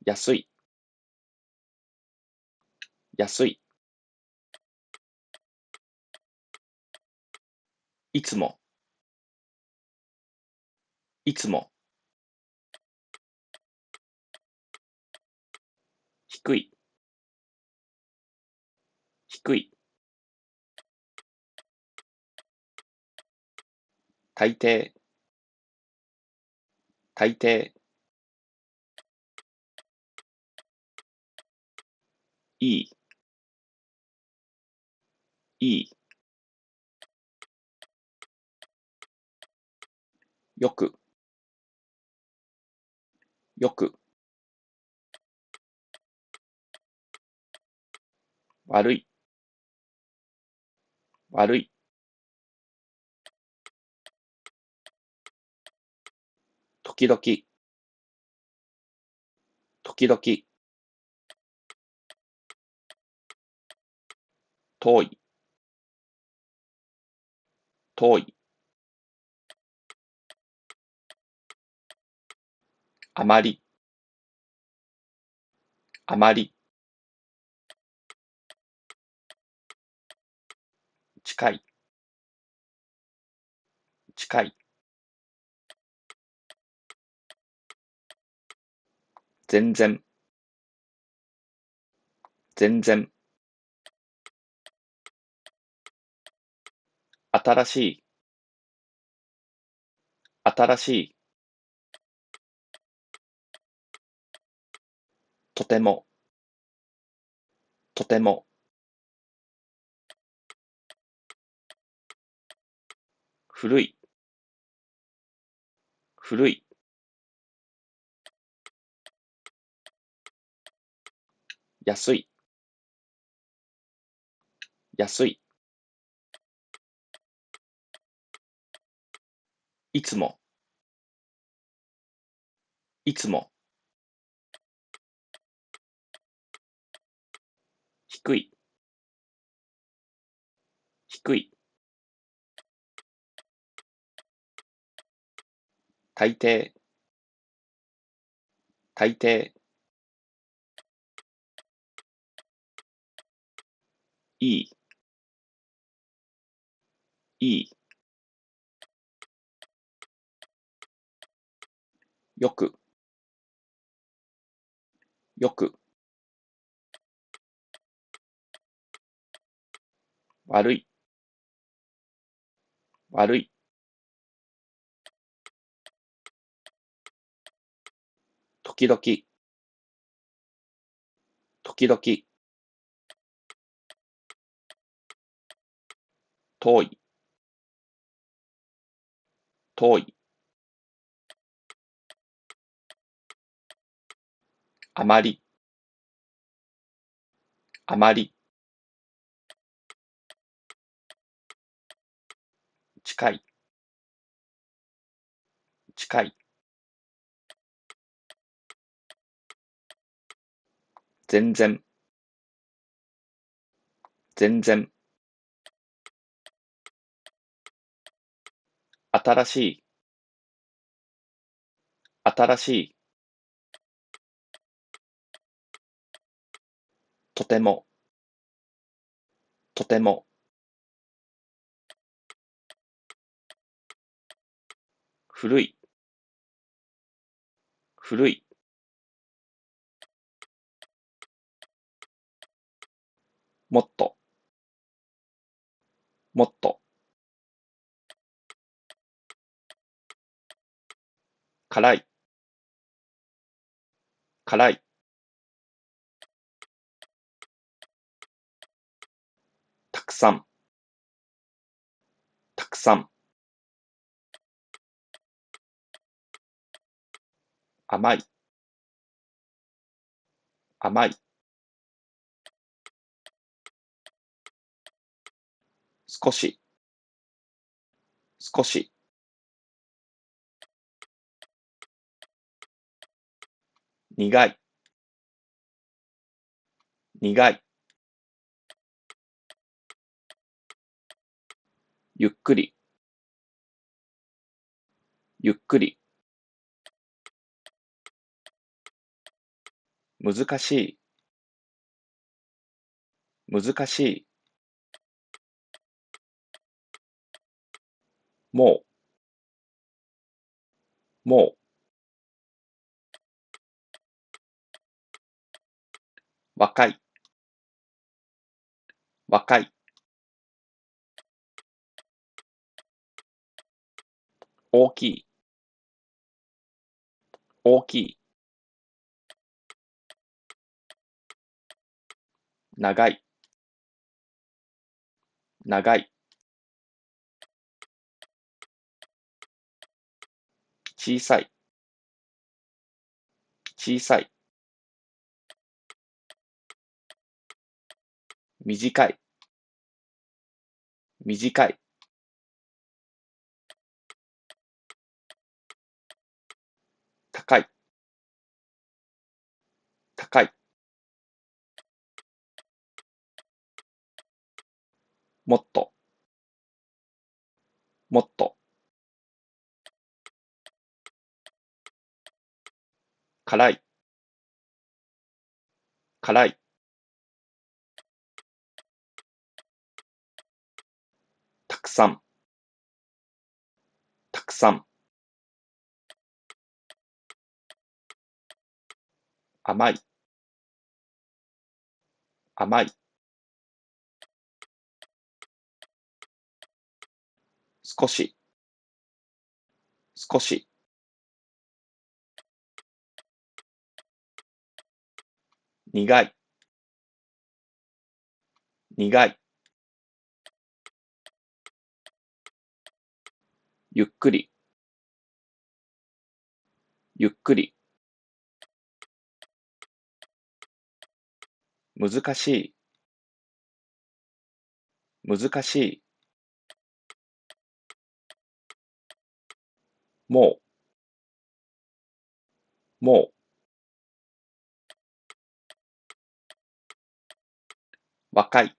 安い、安い、いつも、いつも、低い、低い、大抵、大抵、いい、いい、よく、よく、悪い、悪い、時々、時々、遠い、遠い、あまり、あまり、近い、近い、全然、全然、新しい、新しい、とても、とても、古い、古い、安い、安い、いつも、いつも、低い、低い、大抵、大抵、いい、いい、よく、よく、悪い、悪い、時々、時々、遠い、遠い、あまり、あまり、近い、近い、全然、全然、新しい、新しい、とても、とても、古い、古い、もっと、もっと、辛い、辛い、たくさん、たくさん、甘い、甘い、少し、少し、苦い、苦い、ゆっくり、ゆっくり、難しい、難しい、もも若い、若い、大きい、大きい、長い、長い、小さい、小さい、短い、短い、高い、高い、もっと、もっと、辛い、辛い、たくさん、たくさん、甘い、甘い、少し、少し、苦い、苦い、ゆっくり、ゆっくり、難しい、難しい、もも若い、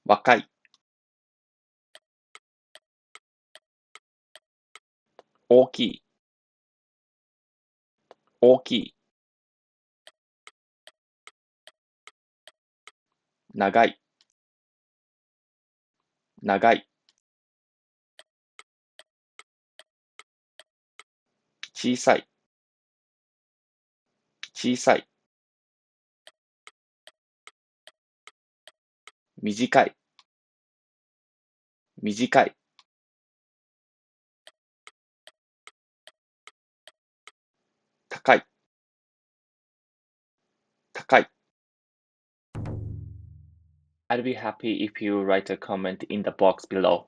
若い、大きい、大きい、長い、長い、小さい、小さい、短い、短い、高い、高い。I'd be happy if you write a comment in the box below.